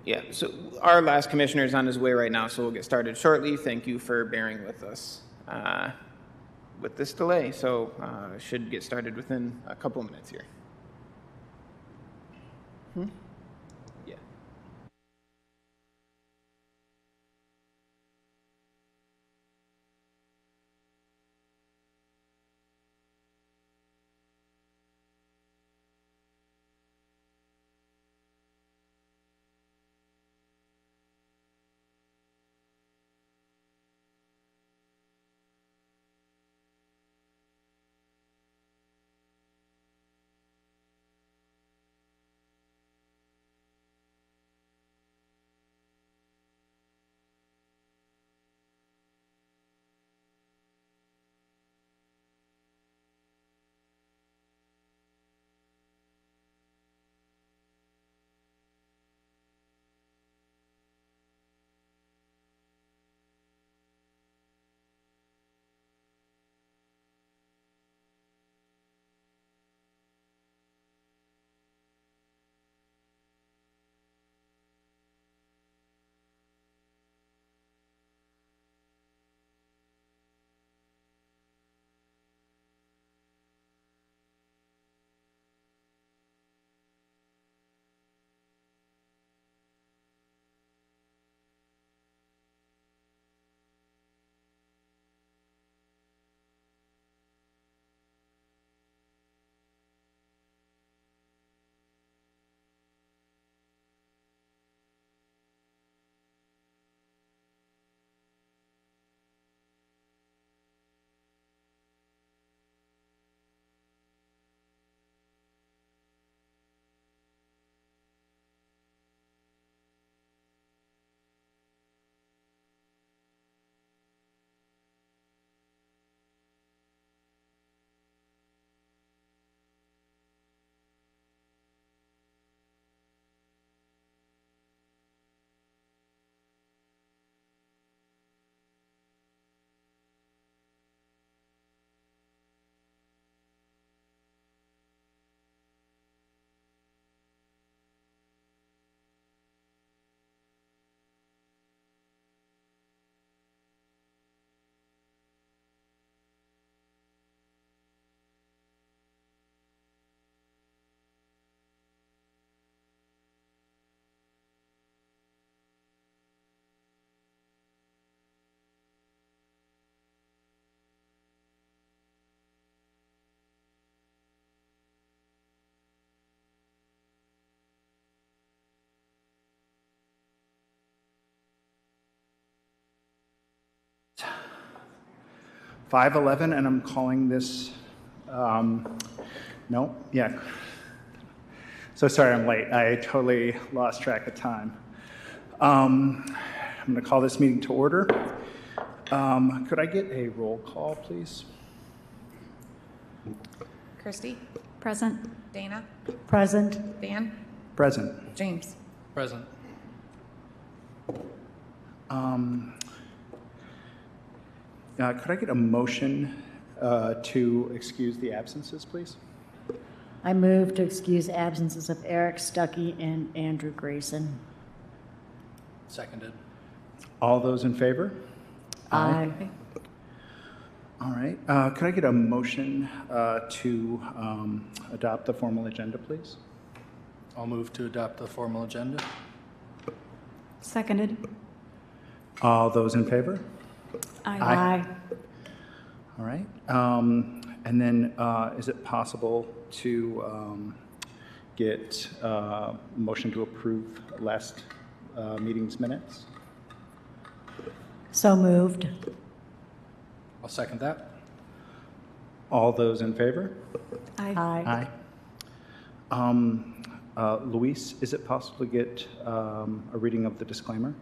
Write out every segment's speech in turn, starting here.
Yeah, so our last commissioner is on his way right now, so we'll get started shortly. Thank you for bearing with us with this delay. So should get started within a couple of minutes here. Yeah. .511, and I'm calling this, no, yeah. So sorry I'm late. I totally lost track of time. I'm going to call this meeting to order. Could I get a roll call, please? Christy? Present. Dana? Present. Dan? Present. James? Present. Could I get a motion to excuse the absences, please? I move to excuse absences of Eric Stuckey and Andrew Grayson. Seconded. All those in favor? Aye. All right. Could I get a motion to adopt the formal agenda, please? I'll move to adopt the formal agenda. Seconded. All those in favor? Aye. All right. And then is it possible to get a motion to approve last meeting's minutes? So moved. I'll second that. All those in favor? Aye. Luis, is it possible to get a reading of the disclaimer?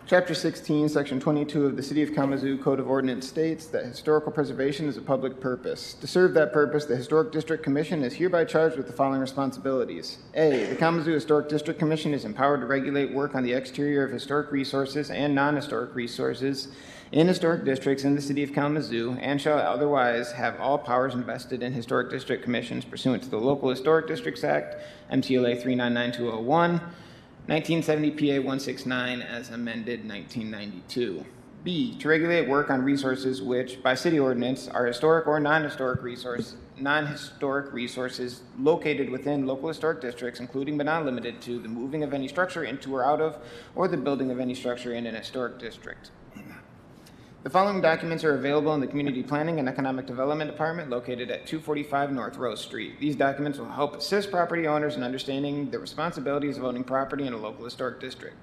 Chapter 16, Section 22 of the City of Kalamazoo Code of Ordinance states that historical preservation is a public purpose. To serve that purpose, the Historic District Commission is hereby charged with the following responsibilities. A, the Kalamazoo Historic District Commission is empowered to regulate work on the exterior of historic resources and non-historic resources in historic districts in the city of Kalamazoo, and shall otherwise have all powers invested in historic district commissions pursuant to the Local Historic Districts Act, MCLA 399201, 1970 PA 169, as amended 1992. B, to regulate work on resources which, by city ordinance, are historic or non-historic resources located within local historic districts, including but not limited to the moving of any structure into or out of, or the building of any structure in an historic district. The following documents are available in the Community Planning and Economic Development Department located at 245 North Rose Street. These documents will help assist property owners in understanding the responsibilities of owning property in a local historic district.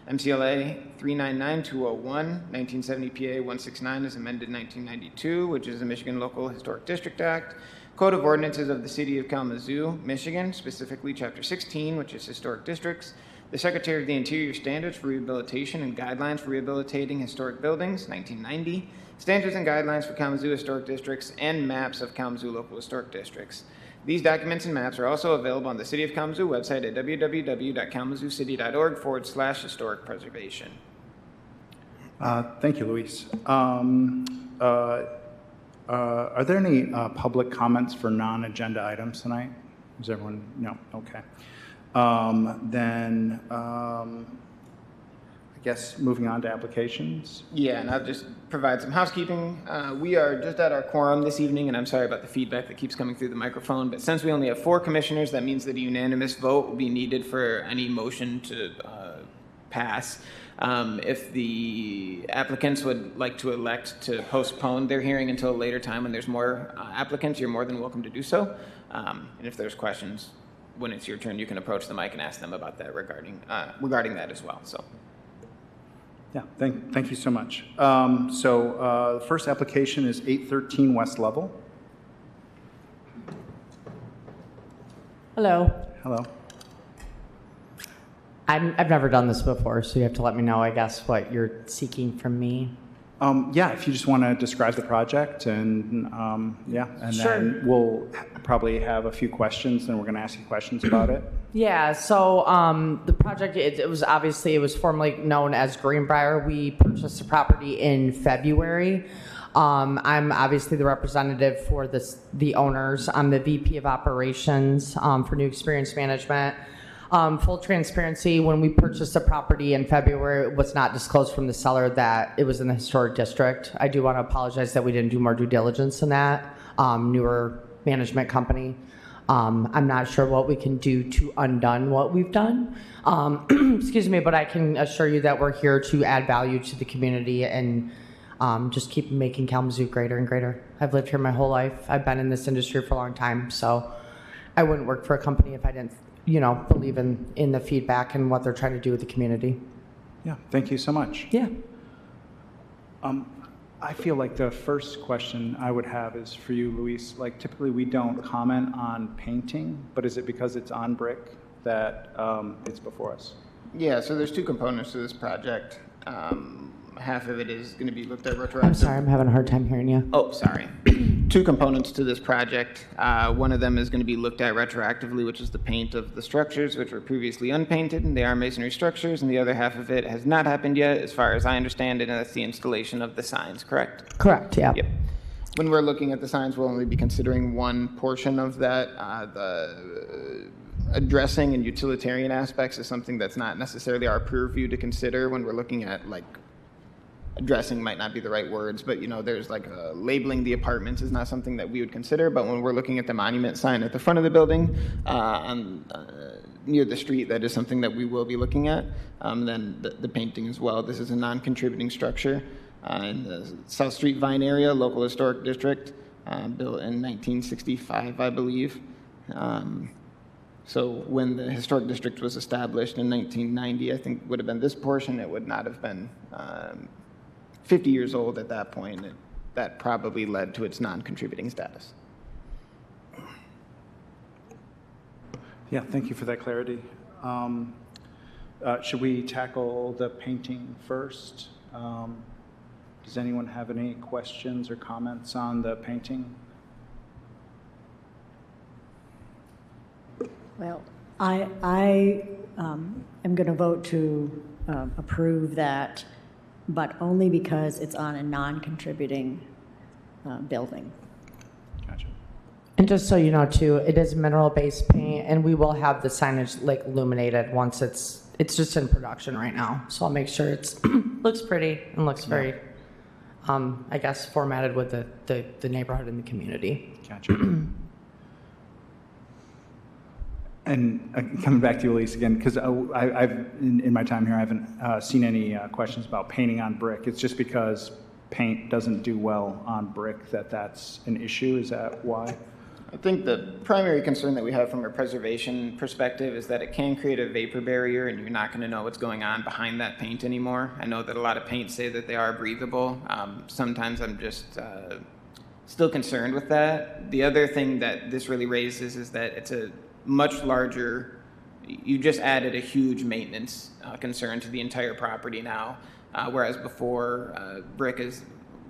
MCLA 399201, 1970 PA 169 as amended 1992, which is the Michigan Local Historic District Act. Code of Ordinances of the City of Kalamazoo, Michigan, specifically Chapter 16, which is Historic Districts. The Secretary of the Interior Standards for Rehabilitation and Guidelines for Rehabilitating Historic Buildings, 1990. Standards and Guidelines for Kalamazoo Historic Districts and Maps of Kalamazoo Local Historic Districts. These documents and maps are also available on the City of Kalamazoo website at www.kalamazooCity.org/historic preservation. Thank you, Luis. Are there any public comments for non-agenda items tonight? Does everyone? No? Okay. I guess moving on to applications. Yeah, and I'll just provide some housekeeping. We are just at our quorum this evening, and I'm sorry about the feedback that keeps coming through the microphone, but since we only have 4 commissioners, that means that a unanimous vote will be needed for any motion to pass. If the applicants would like to elect to postpone their hearing until a later time when there's more applicants, you're more than welcome to do so. And if there's questions, when it's your turn, you can approach the mic and ask them about that regarding that as well. So. Yeah, thank you so much. The first application is 813 West Level. Hello. Hello. I've never done this before, so you have to let me know, I guess, what you're seeking from me. Yeah, if you just want to describe the project and Sure. then we'll probably have a few questions, and we're going to ask you questions about it. Yeah, so the project, it was formerly known as Greenbrier. We purchased the property in February. I'm obviously the representative for the owners. I'm the VP of Operations for New Experience Management. Full transparency, when we purchased the property in February, it was not disclosed from the seller that it was in the historic district. I do want to apologize that we didn't do more due diligence in that. Newer management company. I'm not sure what we can do to undone what we've done. Excuse me, but I can assure you that we're here to add value to the community and just keep making Kalamazoo greater and greater. I've lived here my whole life. I've been in this industry for a long time, so I wouldn't work for a company if I didn't believe in the feedback and what they're trying to do with the community. Yeah, thank you so much. Yeah. I feel like the first question I would have is for you, Luis. Like, typically we don't comment on painting, but is it because it's on brick that it's before us? Yeah, so there's 2 components to this project. Half of it is going to be looked at retroactively. I'm sorry, I'm having a hard time hearing you. Oh, sorry. 2 components to this project. One of them is going to be looked at retroactively, which is the paint of the structures, which were previously unpainted, and they are masonry structures, and the other half of it has not happened yet, as far as I understand it, and that's the installation of the signs, correct? Correct, yeah. Yep. When we're looking at the signs, we'll only be considering one portion of that. The addressing and utilitarian aspects is something that's not necessarily our purview to consider when we're looking at, like, addressing might not be the right words, but there's like labeling the apartments is not something that we would consider. But when we're looking at the monument sign at the front of the building near the street, that is something that we will be looking at. Then the painting as well. This is a non-contributing structure in the South Street Vine area, local historic district, built in 1965, I believe. So when the historic district was established in 1990, I think would have been this portion. It would not have been 50 years old at that point. That probably led to its non-contributing status. Yeah, thank you for that clarity. Should we tackle the painting first? Does anyone have any questions or comments on the painting? Well, I am going to vote to approve that but only because it's on a non-contributing building. Gotcha. And just so you know too, it is mineral-based paint, and we will have the signage like illuminated once it's just in production right now. So I'll make sure it's looks pretty and looks very, I guess, formatted with the neighborhood and the community. Gotcha. And coming back to you, Elise, again, because I've in my time here, I haven't seen any questions about painting on brick. It's just because paint doesn't do well on brick that's an issue. Is that why? I think the primary concern that we have from a preservation perspective is that it can create a vapor barrier, and you're not going to know what's going on behind that paint anymore. I know that a lot of paints say that they are breathable. Sometimes I'm just still concerned with that. The other thing that this really raises is that it's a much larger, you just added a huge maintenance concern to the entire property now, whereas before, brick is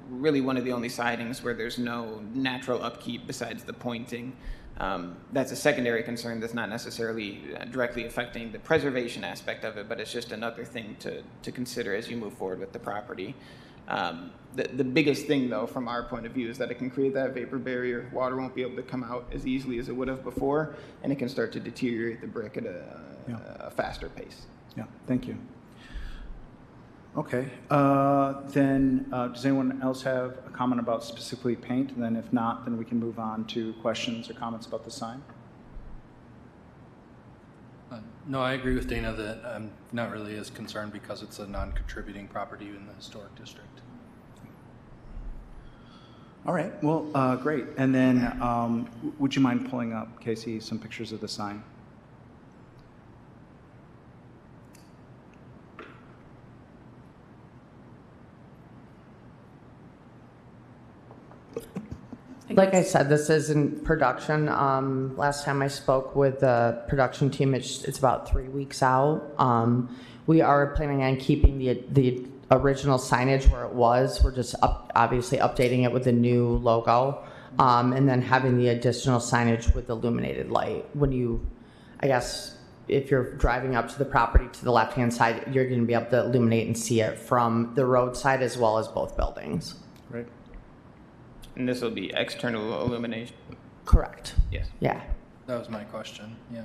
really one of the only sidings where there's no natural upkeep besides the pointing. That's a secondary concern that's not necessarily directly affecting the preservation aspect of it, but it's just another thing to consider as you move forward with the property. The biggest thing, though, from our point of view, is that it can create that vapor barrier. Water won't be able to come out as easily as it would have before, and it can start to deteriorate the brick at a faster pace. Yeah, thank you. Okay, then does anyone else have a comment about specifically paint? And then if not, then we can move on to questions or comments about the sign. No, I agree with Dana that I'm not really as concerned because it's a non-contributing property in the historic district. All right, well, great. And then would you mind pulling up, Casey, some pictures of the sign? Like I said, this is in production. Last time I spoke with the production team, it's about 3 weeks out. We are planning on keeping the original signage where it was. We're just obviously updating it with a new logo, and then having the additional signage with illuminated light. I guess, if you're driving up to the property to the left-hand side, you're going to be able to illuminate and see it from the roadside as well as both buildings. Right. And this will be external illumination. Correct. Yes. Yeah. That was my question, yeah.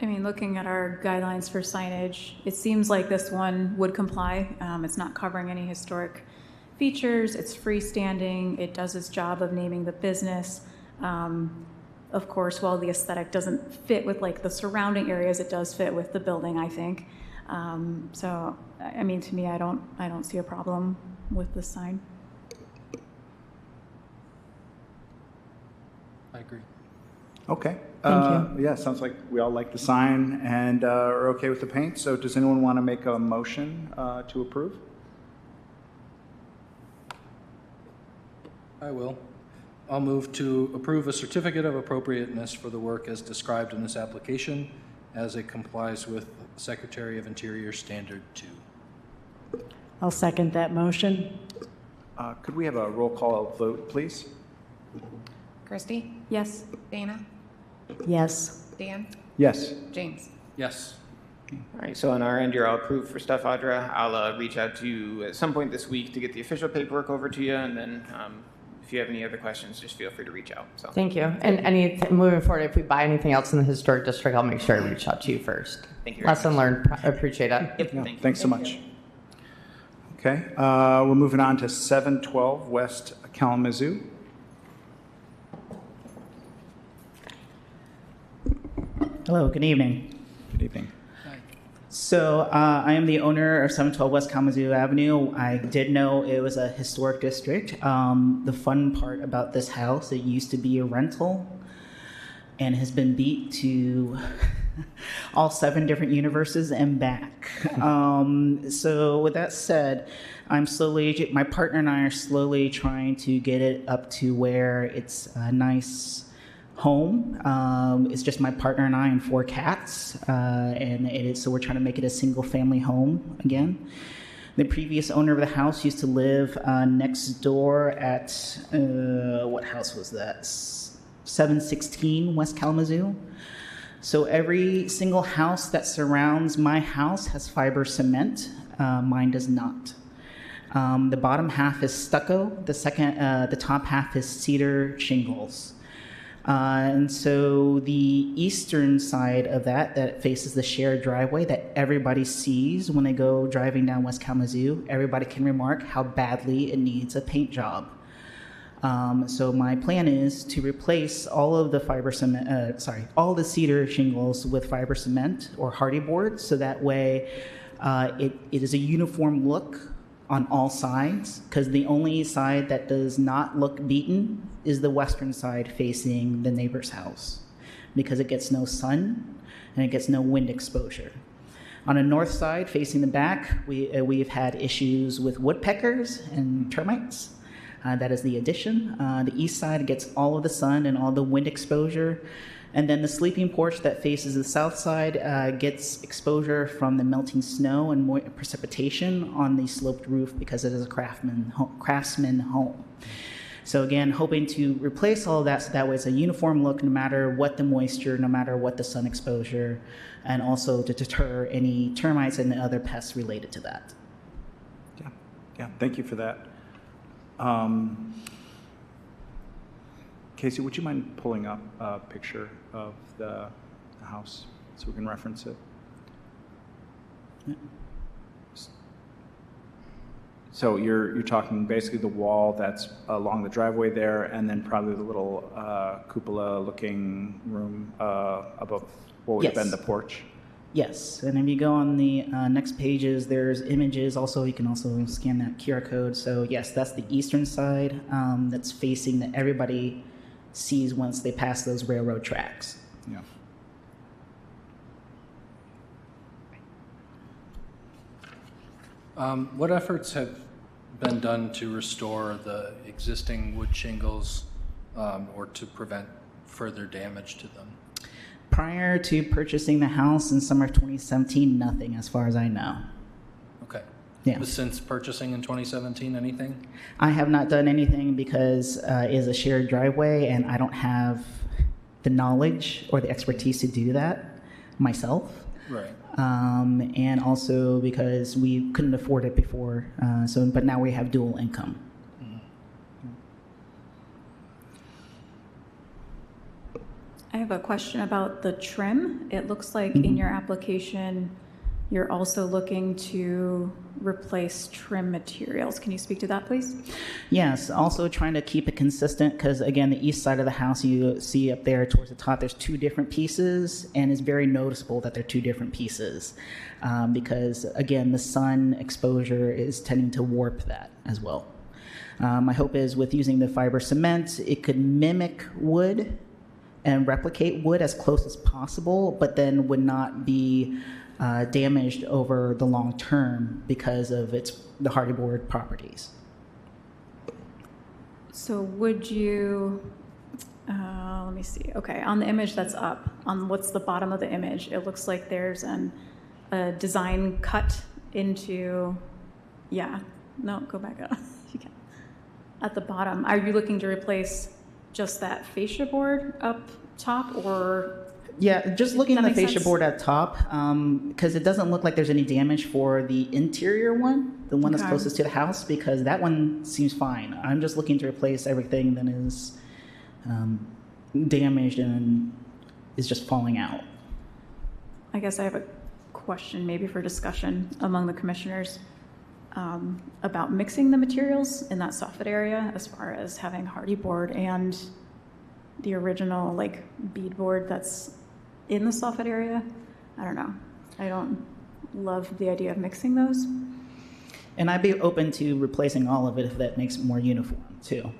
I mean, looking at our guidelines for signage, it seems like this one would comply. It's not covering any historic features. It's freestanding. It does its job of naming the business. Of course, while the aesthetic doesn't fit with like the surrounding areas, it does fit with the building, I think. So, I mean, to me, I don't see a problem with this sign. I agree. Okay. Thank you. Yeah, sounds like we all like the sign and are okay with the paint. So does anyone want to make a motion to approve? I will. I'll move to approve a certificate of appropriateness for the work as described in this application as it complies with Secretary of Interior Standard 2. I'll second that motion. Could we have a roll call vote, please? Christy? Yes. Dana? Yes. Dan? Yes. James? Yes. All right, so on our end, you're all approved for stuff, Audra. I'll reach out to you at some point this week to get the official paperwork over to you, and then if you have any other questions, just feel free to reach out. So. Thank you. And moving forward, if we buy anything else in the historic district, I'll make sure I reach out to you first. Thank you very Lesson much. learned. I appreciate it. Yep, Yeah, thank you. thanks so much. Okay, we're moving on to 712 West Kalamazoo. Hello, good evening. Good evening. So I am the owner of 712 West Kalamazoo Avenue. I did know it was a historic district. The fun part about this house, it used to be a rental and has been beat to all 7 different universes and back. So with that said, my partner and I are slowly trying to get it up to where it's a nice home. It's just my partner and I and 4 cats, and so we're trying to make it a single family home again. The previous owner of the house used to live next door at, what house was that? 716 West Kalamazoo. So every single house that surrounds my house has fiber cement. Mine does not. The bottom half is stucco. The top half is cedar shingles. And so the eastern side of that faces the shared driveway that everybody sees when they go driving down West Kalamazoo, everybody can remark how badly it needs a paint job. So my plan is to replace all of the all the cedar shingles with fiber cement or hardy board, so that way it is a uniform look on all sides, because the only side that does not look beaten is the western side facing the neighbor's house, because it gets no sun and it gets no wind exposure. On the north side facing the back, we've had issues with woodpeckers and termites. That is the addition. The east side gets all of the sun and all the wind exposure. And then the sleeping porch that faces the south side gets exposure from the melting snow and precipitation on the sloped roof, because it is a craftsman home. So again, hoping to replace all of that so that way it's a uniform look no matter what the moisture, no matter what the sun exposure, and also to deter any termites and other pests related to that. Yeah, thank you for that. Casey, would you mind pulling up a picture of the house so we can reference it? Yeah. So you're talking basically the wall that's along the driveway there, and then probably the little cupola-looking room above what would have been the porch? Yes, and if you go on the next pages, there's images. Also, you can also scan that QR code. So yes, that's the eastern side that's facing that everybody sees once they pass those railroad tracks. Yeah. What efforts have been done to restore the existing wood shingles or to prevent further damage to them? Prior to purchasing the house in summer of 2017, nothing as far as I know. Okay. Yeah. But since purchasing in 2017, anything? I have not done anything because it is a shared driveway and I don't have the knowledge or the expertise to do that myself. Right. And also because we couldn't afford it before, but now we have dual income. I have a question about the trim. It looks like in your application, you're also looking to replace trim materials. Can you speak to that, please? Yes, also trying to keep it consistent because, again, the east side of the house, you see up there towards the top, there's two different pieces, and it's very noticeable that they're two different pieces because, again, the sun exposure is tending to warp that as well. My hope is with using the fiber cement, it could mimic wood and replicate wood as close as possible, but then would not be damaged over the long term because of the hardy board properties. So would you, let me see. Okay, on the image that's up, on what's the bottom of the image, it looks like there's a design cut into, go back up. You can. At the bottom, are you looking to replace just that fascia board up top, or? Yeah, just looking at the fascia board at top, because it doesn't look like there's any damage for the interior one, the one that's closest to the house, because that one seems fine. I'm just looking to replace everything that is damaged and is just falling out. I guess I have a question maybe for discussion among the commissioners about mixing the materials in that soffit area as far as having hardy board and the original bead board that's in the soffit area. I don't know. I don't love the idea of mixing those. And I'd be open to replacing all of it if that makes it more uniform too.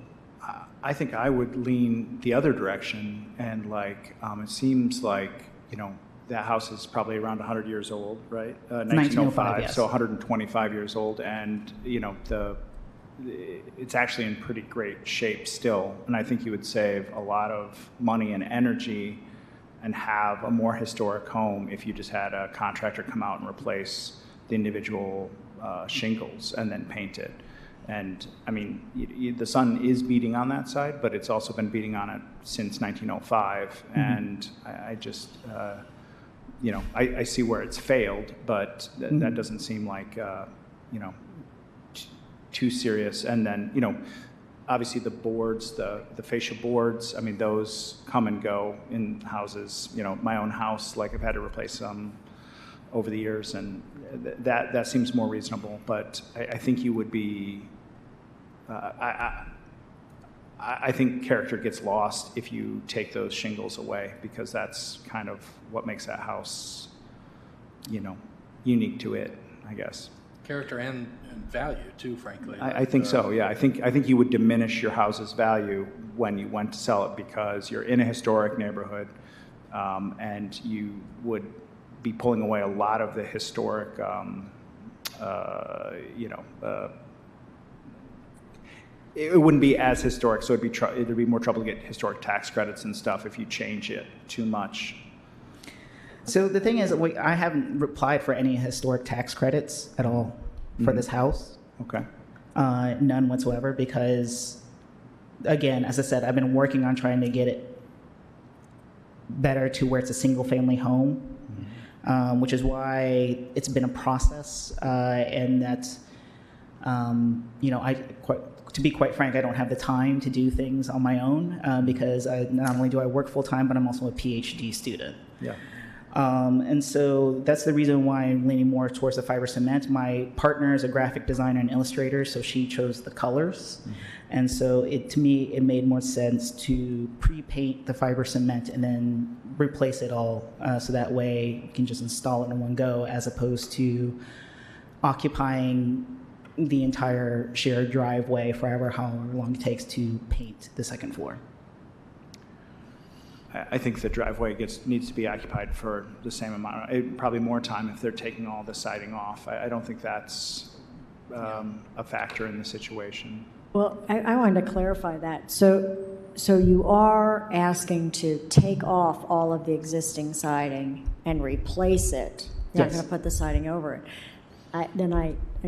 I think I would lean the other direction, and it seems like that house is probably around 100 years old, right? 1905, yes. So 125 years old, and it's actually in pretty great shape still. And I think you would save a lot of money and energy and have a more historic home if you just had a contractor come out and replace the individual shingles and then paint it. And I mean, the sun is beating on that side, but it's also been beating on it since 1905. Mm-hmm. And I just, I see where it's failed, but that doesn't seem like, too serious. And then, obviously the boards, the fascia boards, I mean, those come and go in houses. My own house, like I've had to replace some over the years, and that seems more reasonable. But I think you would be, I think character gets lost if you take those shingles away, because that's kind of what makes that house, unique to it, I guess. Character and value too, frankly. I think so. Yeah, I think you would diminish your house's value when you went to sell it, because you're in a historic neighborhood, and you would be pulling away a lot of the historic, it wouldn't be as historic, so it'd be more trouble to get historic tax credits and stuff if you change it too much. So the thing is, I haven't applied for any historic tax credits at all for this house. Okay. None whatsoever, because, again, as I said, I've been working on trying to get it better to where it's a single-family home, which is why it's been a process, and that's, to be quite frank, I don't have the time to do things on my own, because not only do I work full-time, but I'm also a PhD student. Yeah. And so that's the reason why I'm leaning more towards the fiber cement. My partner is a graphic designer and illustrator, so she chose the colors. And so to me, it made more sense to pre-paint the fiber cement and then replace it all, so that way you can just install it in one go, as opposed to occupying the entire shared driveway for however long it takes to paint the second floor. I think the driveway needs to be occupied for the same amount, probably more time if they're taking all the siding off. I don't think that's a factor in the situation. Well, I wanted to clarify that. So you are asking to take off all of the existing siding and replace it. You're not Yes. going to put the siding over it. I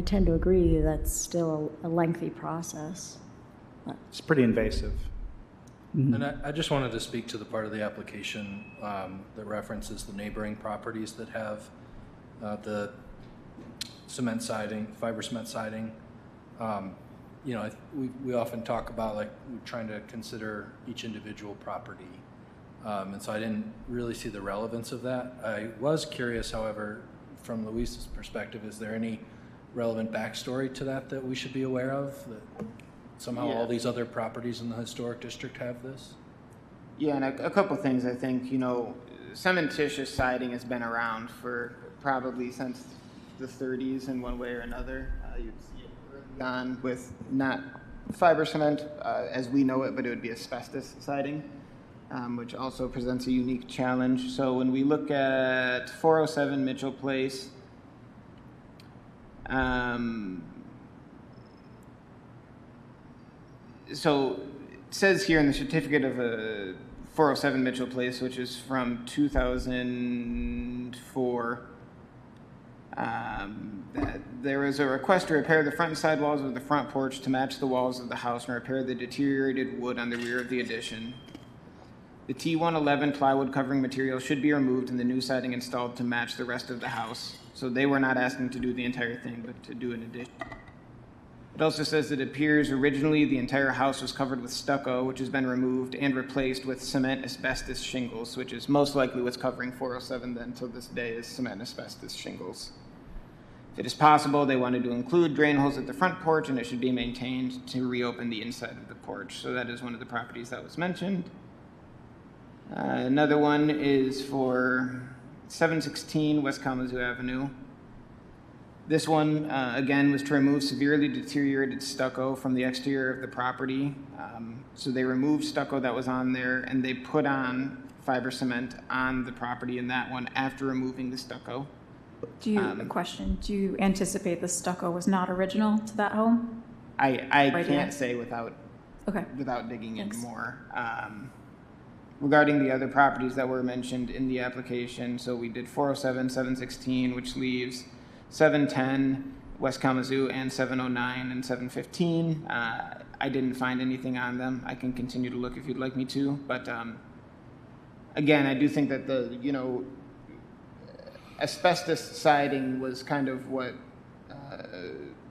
tend to agree that's still a lengthy process. It's pretty invasive. And I just wanted to speak to the part of the application that references the neighboring properties that have the cement siding, fiber cement siding. We often talk about trying to consider each individual property. And so I didn't really see the relevance of that. I was curious, however, from Luis's perspective, is there any relevant backstory to that we should be aware of? That somehow all these other properties in the historic district have this? Yeah, and a couple things. I think, cementitious siding has been around for probably since the 30s in one way or another. You'd see it early on with not fiber cement as we know it, but it would be asbestos siding, which also presents a unique challenge. So when we look at 407 Mitchell Place, so it says here in the certificate of 407 Mitchell Place, which is from 2004, that there was a request to repair the front and side walls of the front porch to match the walls of the house and repair the deteriorated wood on the rear of the addition. The T111 plywood covering material should be removed and the new siding installed to match the rest of the house. So they were not asking to do the entire thing, but to do an addition. It also says that it appears originally the entire house was covered with stucco, which has been removed and replaced with cement asbestos shingles, which is most likely what's covering 407 then till this day is cement asbestos shingles. If it is possible, they wanted to include drain holes at the front porch and it should be maintained to reopen the inside of the porch. So that is one of the properties that was mentioned. Another one is for 716 West Kalamazoo Avenue. This one, again, was to remove severely deteriorated stucco from the exterior of the property. So they removed stucco that was on there and they put on fiber cement on the property in that one after removing the stucco. A question, do you anticipate the stucco was not original to that home? I can't say without digging in more. Regarding the other properties that were mentioned in the application, so we did 407, 716, which leaves 710, West Kalamazoo, and 709 and 715. I didn't find anything on them. I can continue to look if you'd like me to, but again, I do think that asbestos siding was kind of what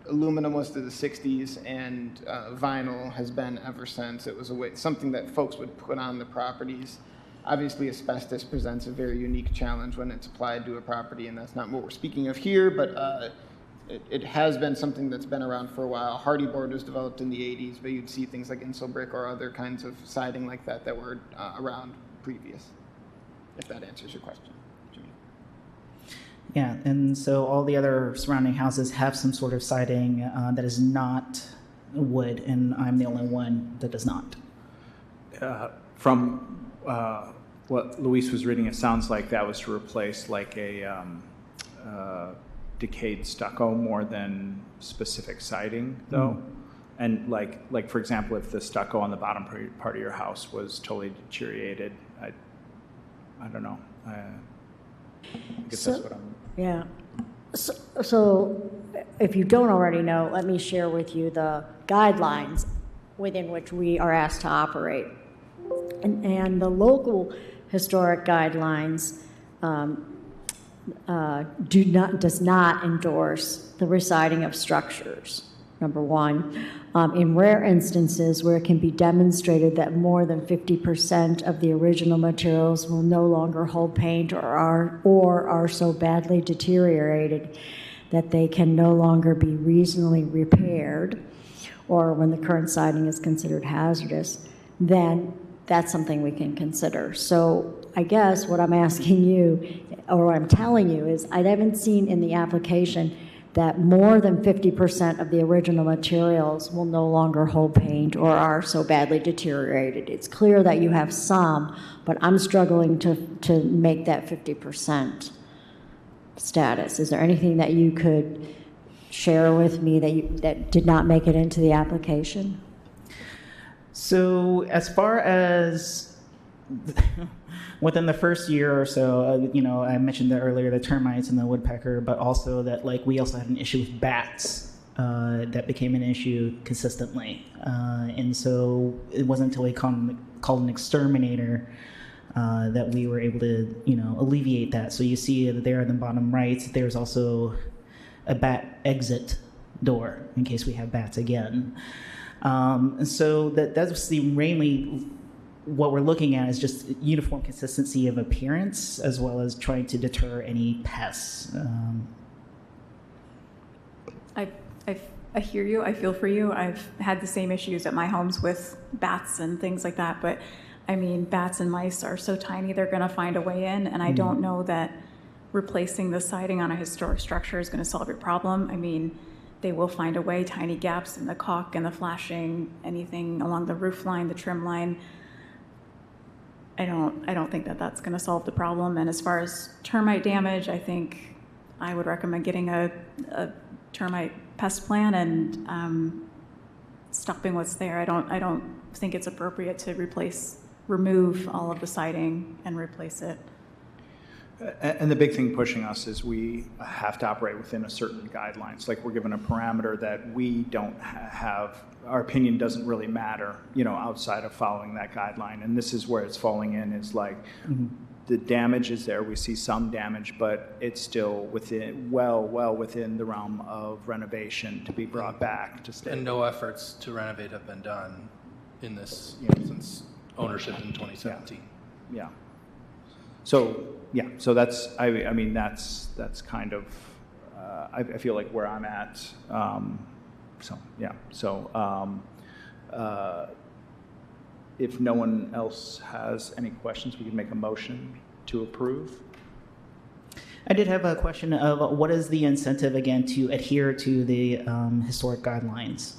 aluminum was to the 60s, and vinyl has been ever since. It was something that folks would put on the properties. Obviously, asbestos presents a very unique challenge when it's applied to a property, and that's not what we're speaking of here, but it has been something that's been around for a while. Hardy board was developed in the 80s, but you'd see things like Insul brick or other kinds of siding like that that were around previous, if that answers your question. Yeah, and so all the other surrounding houses have some sort of siding that is not wood, and I'm the only one that does not. From what Luis was reading, it sounds like that was to replace like a decayed stucco more than specific siding, though. And like for example, if the stucco on the bottom part of your house was totally deteriorated, I don't know. I guess that's what I'm... Yeah. So if you don't already know, let me share with you the guidelines within which we are asked to operate. And the local historic guidelines does not endorse the residing of structures, number one. In rare instances where it can be demonstrated that more than 50% of the original materials will no longer hold paint or are so badly deteriorated that they can no longer be reasonably repaired, or when the current siding is considered hazardous, then that's something we can consider. So I guess what I'm asking you, or what I'm telling you, is I haven't seen in the application that more than 50% of the original materials will no longer hold paint or are so badly deteriorated. It's clear that you have some, but I'm struggling to make that 50% status. Is there anything that you could share with me that did not make it into the application? So as far as within the first year or so, I mentioned that earlier, the termites and the woodpecker, but also that we also had an issue with bats that became an issue consistently. And so it wasn't until we called an exterminator that we were able to, alleviate that. So you see there in the bottom right, there's also a bat exit door in case we have bats again. So that's mainly what we're looking at, is just uniform consistency of appearance as well as trying to deter any pests. I hear you. I feel for you. I've had the same issues at my homes with bats and things like that. But I mean, bats and mice are so tiny, they're going to find a way in. And I don't know that replacing the siding on a historic structure is going to solve your problem. I mean, they will find a way, tiny gaps in the caulk and the flashing, anything along the roof line, the trim line. I don't think that that's going to solve the problem. And as far as termite damage, I think I would recommend getting a termite pest plan and stopping what's there. I don't think it's appropriate to remove all of the siding and replace it. And the big thing pushing us is we have to operate within a certain guidelines. Like, we're given a parameter that we don't have, our opinion doesn't really matter, outside of following that guideline. And this is where it's falling in, is like, the damage is there. We see some damage, but it's still within, well within the realm of renovation to be brought back to stay. And no efforts to renovate have been done in this, since ownership in 2017. Yeah. So that's, I mean, that's kind of, I feel like where I'm at. If no one else has any questions, we can make a motion to approve. I did have a question of what is the incentive, again, to adhere to the historic guidelines?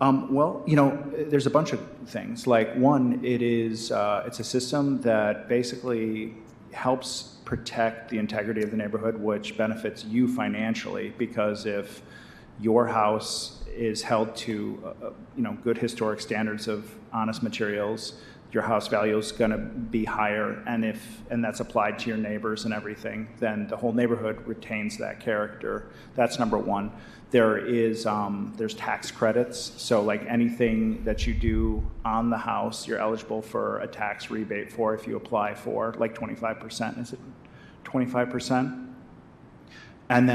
Well, there's a bunch of things. Like, one, it's a system that basically helps protect the integrity of the neighborhood, which benefits you financially, because if your house is held to, good historic standards of honest materials, your house value is going to be higher, and that's applied to your neighbors and everything, then the whole neighborhood retains that character. That's number one. There's tax credits, so like anything that you do on the house, you're eligible for a tax rebate for if you apply for like 25%. Is it 25%? And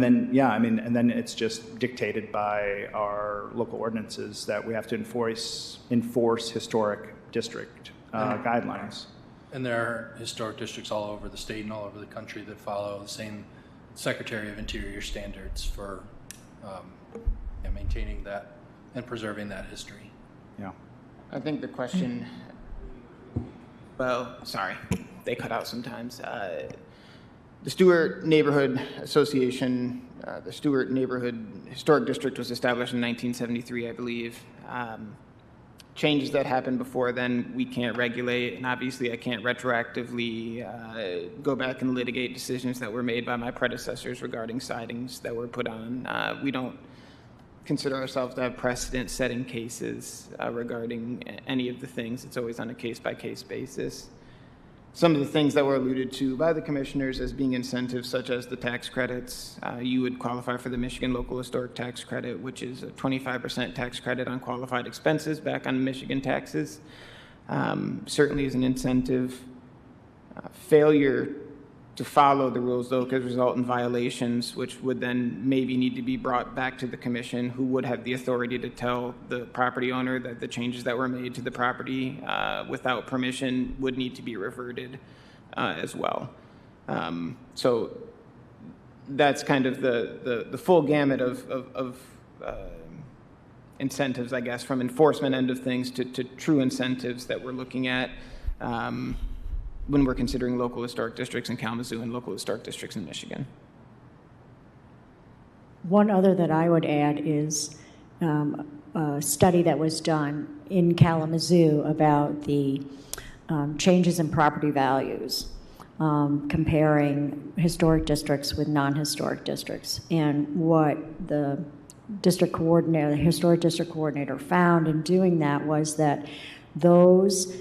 then, yeah, I mean, and then it's just dictated by our local ordinances that we have to enforce historic district guidelines. And there are historic districts all over the state and all over the country that follow the same Secretary of Interior standards for maintaining that and preserving that history. Yeah. I think the question, well, sorry, they cut out sometimes. The Stewart Neighborhood Association, the Stewart Neighborhood Historic District was established in 1973, I believe. Changes that happened before then, we can't regulate, and obviously I can't retroactively go back and litigate decisions that were made by my predecessors regarding sidings that were put on. We don't consider ourselves to have precedent-setting cases regarding any of the things. It's always on a case-by-case basis. Some of the things that were alluded to by the commissioners as being incentives, such as the tax credits, you would qualify for the Michigan Local Historic Tax Credit, which is a 25% tax credit on qualified expenses back on Michigan taxes. Certainly is an incentive. Failure to follow the rules, though, could result in violations, which would then maybe need to be brought back to the commission, who would have the authority to tell the property owner that the changes that were made to the property without permission would need to be reverted as well. So that's kind of the full gamut of incentives, I guess, from enforcement end of things to true incentives that we're looking at when we're considering local historic districts in Kalamazoo and local historic districts in Michigan. One other that I would add is a study that was done in Kalamazoo about the changes in property values, comparing historic districts with non-historic districts. And what the district coordinator, the historic district coordinator, found in doing that was that those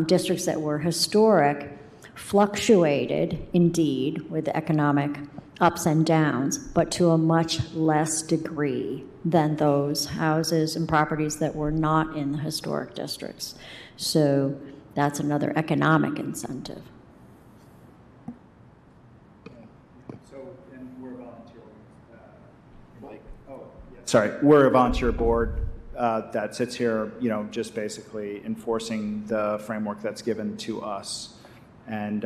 districts that were historic fluctuated indeed with economic ups and downs, but to a much less degree than those houses and properties that were not in the historic districts. So that's another economic incentive. Sorry, we're a volunteer board that sits here, just basically enforcing the framework that's given to us. And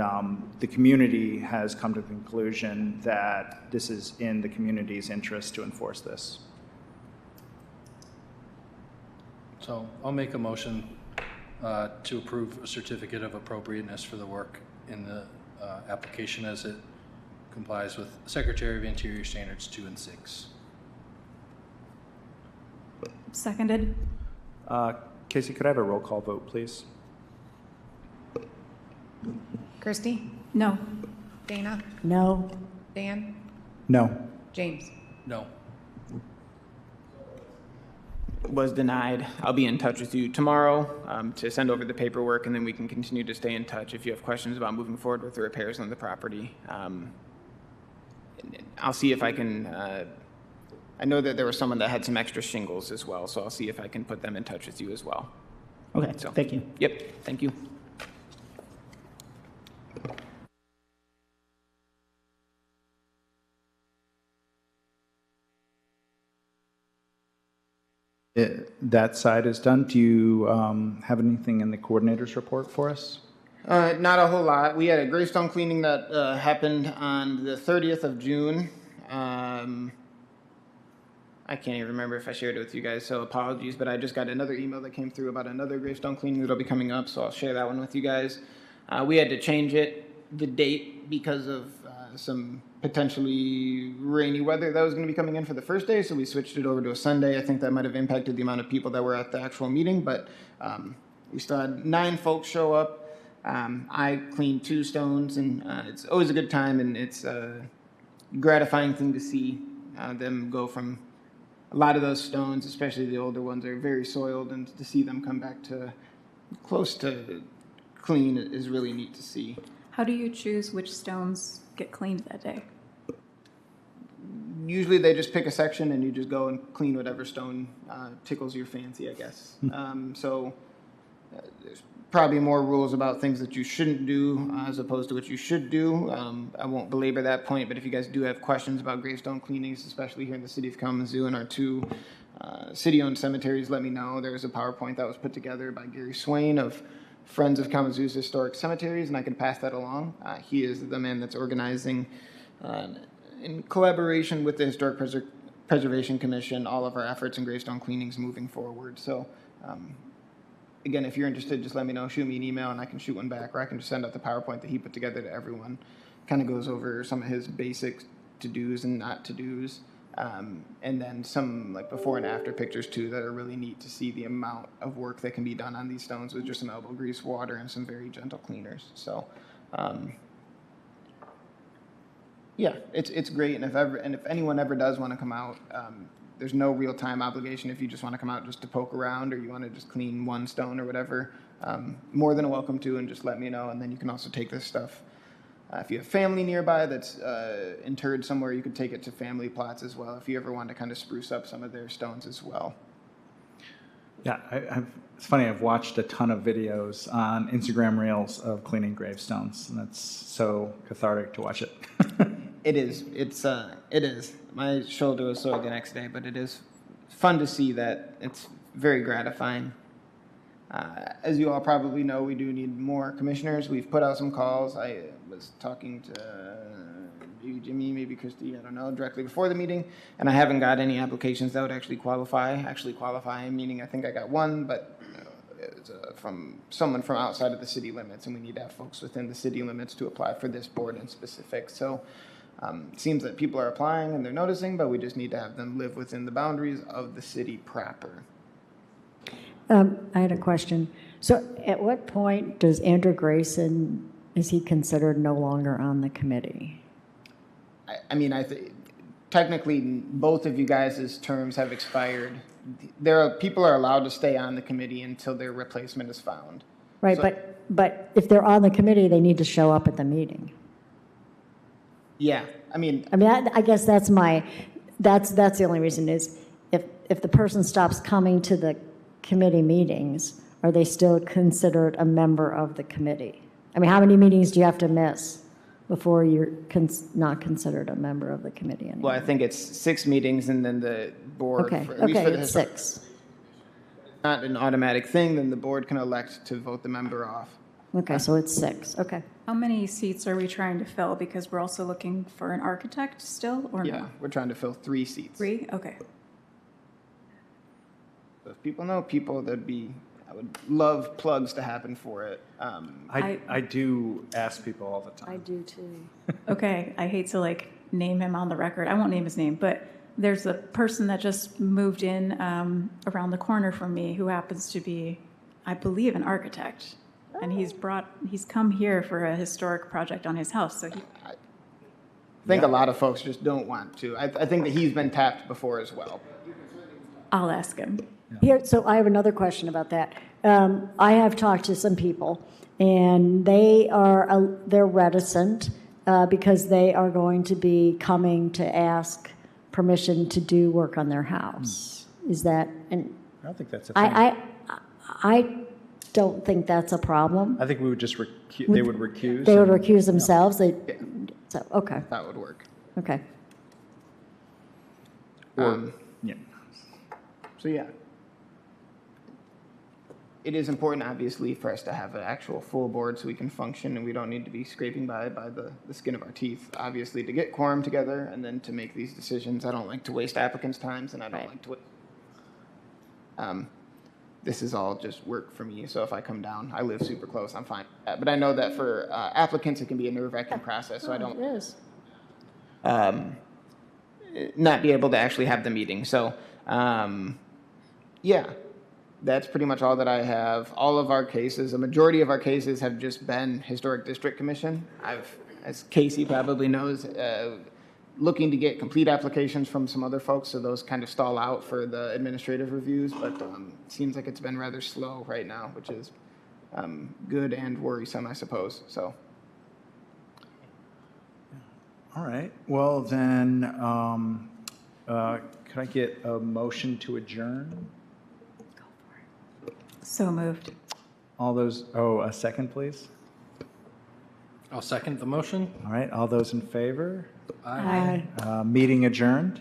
the community has come to the conclusion that this is in the community's interest to enforce this. So I'll make a motion to approve a certificate of appropriateness for the work in the application as it complies with Secretary of Interior Standards 2 and 6. Seconded. Casey, could I have a roll call vote, please? Christy? No. Dana? No. Dan? No. James? No. Was denied. I'll be in touch with you tomorrow to send over the paperwork, and then we can continue to stay in touch if you have questions about moving forward with the repairs on the property. I'll see if I can, I know that there was someone that had some extra shingles as well, so I'll see if I can put them in touch with you as well. Okay, So, thank you. Yep, thank you. That side is done. Do you have anything in the coordinator's report for us? Not a whole lot. We had a gravestone cleaning that happened on the 30th of June. I can't even remember if I shared it with you guys, so apologies, but I just got another email that came through about another gravestone cleaning that'll be coming up, so I'll share that one with you guys. We had to change the date, because of some potentially rainy weather that was going to be coming in for the first day, so we switched it over to a Sunday. I think that might have impacted the amount of people that were at the actual meeting, but we still had 9 folks show up. I cleaned 2 stones, and it's always a good time, and it's a gratifying thing to see them go from a lot of those stones, especially the older ones, are very soiled, and to see them come back to close to clean is really neat to see. How do you choose which stones get cleaned that day? Usually they just pick a section and you just go and clean whatever stone tickles your fancy, I guess. So there's probably more rules about things that you shouldn't do as opposed to what you should do. I won't belabor that point, but if you guys do have questions about gravestone cleanings, especially here in the city of Kalamazoo and our two city-owned cemeteries, let me know. There's a PowerPoint that was put together by Gary Swain of Friends of Kalamazoo's Historic Cemeteries, and I can pass that along. He is the man that's organizing, in collaboration with the Historic Preservation Commission, all of our efforts in gravestone cleanings moving forward. So, again, if you're interested, just let me know. Shoot me an email, and I can shoot one back, or I can just send out the PowerPoint that he put together to everyone. Kind of goes over some of his basic to-dos and not to-dos. And then some like before and after pictures too that are really neat to see the amount of work that can be done on these stones with just some elbow grease, water, and some very gentle cleaners. So, yeah, it's great. And if anyone ever does want to come out, there's no real time obligation. If you just want to come out just to poke around or you want to just clean one stone or whatever, more than welcome to, and just let me know. And then you can also take this stuff. If you have family nearby that's interred somewhere, you could take it to family plots as well if you ever want to kind of spruce up some of their stones as well. Yeah, it's funny, I've watched a ton of videos on Instagram Reels of cleaning gravestones, and it's so cathartic to watch it. It is. It is. My shoulder was sore the next day, but it is fun to see that. It's very gratifying. As you all probably know, we do need more commissioners. We've put out some calls. I was talking to maybe Jimmy, maybe Christy, I don't know, directly before the meeting, and I haven't got any applications that would actually qualify. Actually qualify, meaning I think I got one, but it's from someone from outside of the city limits, and we need to have folks within the city limits to apply for this board in specific. So it seems that people are applying and they're noticing, but we just need to have them live within the boundaries of the city proper. I had a question. So at what point does Andrew Grayson, is he considered no longer on the committee? I mean, technically both of you guys' terms have expired. People are allowed to stay on the committee until their replacement is found. Right, So- but if they're on the committee, they need to show up at the meeting. Yeah, I mean, I guess that's the only reason is if the person stops coming to the committee meetings, are they still considered a member of the committee? I mean, how many meetings do you have to miss before you're not considered a member of the committee anymore? well, I think it's 6 meetings and then the board, Okay, at least for the it's historic- 6. not an automatic thing, then the board can elect to vote the member off. Okay, so it's 6, okay. How many seats are we trying to fill? Because we're also looking for an architect still, or Yeah, no? we're trying to fill 3 seats. 3? Okay. So if people know people, I would love plugs to happen for it. I do ask people all the time. do too. Okay, I hate to name him on the record. I won't name his name, but there's a person that just moved in around the corner from me who happens to be, I believe, an architect. And he's come here for a historic project on his house. So I think a lot of folks just don't want to. I think that he's been tapped before as well. I'll ask him. Here, so I have another question about that. I have talked to some people, and they're reticent because they are going to be coming to ask permission to do work on their house. Is that? And I don't think that's a thing. I don't think that's a problem. I think we would just they would recuse. They would and- recuse themselves. So okay, That would work. okay. Yeah. So yeah. It is important, obviously, for us to have an actual full board so we can function and we don't need to be scraping by the skin of our teeth, obviously, to get quorum together and then to make these decisions. I don't like to waste applicants' times and I don't like to waste. This is all just work for me, so if I come down, I live super close, I'm fine. But I know that for applicants, it can be a nerve-wracking process, so I don't It is. not be able to actually have the meeting. So, yeah, that's pretty much all that I have. All of our cases, a majority of our cases have just been Historic District Commission. As Casey probably knows, looking to get complete applications from some other folks, so those kind of stall out for the administrative reviews, but it seems like it's been rather slow right now, which is good and worrisome, I suppose. So. All right. Well, then, could I get a motion to adjourn? So moved. All those, a second, please. I'll second the motion. All right, all those in favor? Aye. Meeting adjourned.